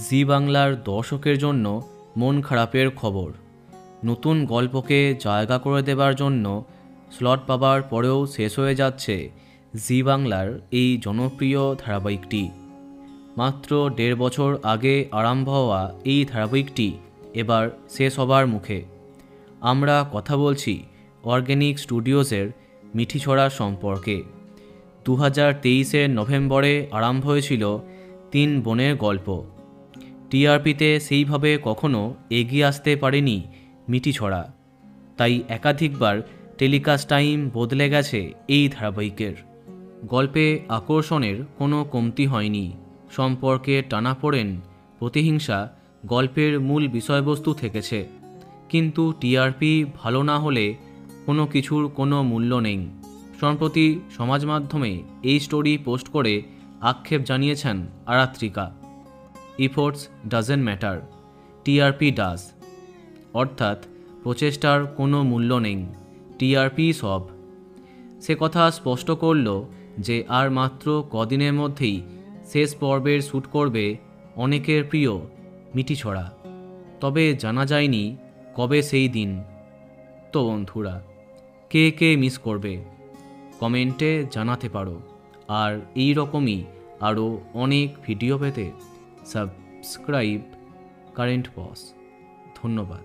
জি বাংলার দর্শকের জন্য মন খারাপের খবর। নতুন গল্পকে জায়গা করে দেবার জন্য স্লট পাবার পরেও শেষ হয়ে যাচ্ছে জি বাংলার এই জনপ্রিয় ধারাবাহিকটি। মাত্র 1.5 বছর আগে আরম্ভ হওয়া এই ধারাবাহিকটি এবার শেষ হবার মুখে। আমরা কথা বলছি অর্গ্যানিক স্টুডিওজের মিঠিছড়া সম্পর্কে। 2023-এর নভেম্বরে আরম্ভ হয়েছিল 3 বোনের গল্প। টিআরপিতে সেইভাবে কখনো এগিয়ে আসতে পারেনি মিঠিছড়া, তাই একাধিকবার টেলিকাস্ট টাইম বদলে গেছে এই ধারাবাহিকের। গল্পে আকর্ষণের কোনো কমতি হয়নি, সম্পর্কে টানাপোড়েন, প্রতিহিংসা গল্পের মূল বিষয়বস্তু থেকেছে। কিন্তু টিআরপি ভালো না হলে কোনো কিছুর কোনো মূল্য নেই। সম্প্রতি সমাজ মাধ্যমে এই স্টোরি পোস্ট করে আক্ষেপ জানিয়েছেন Aratrika. Efforts doesn't matter, TRP does. অর্থাৎ প্রচেষ্টার কোনো মূল্য নেই, টিআরপি সব। সে কথা স্পষ্ট করল যে আর মাত্র কদিনের মধ্যেই শেষ পর্বের শ্যুট করবে অনেকের প্রিয় মিঠিছড়া। তবে জানা যায়নি কবে সেই দিন। তো বন্ধুরা, কে কে মিস করবে কমেন্টে জানাতে পারো। আর এই রকমই আরও অনেক ভিডিও পেতে সাবস্ক্রাইব কারেন্ট বস। ধন্যবাদ।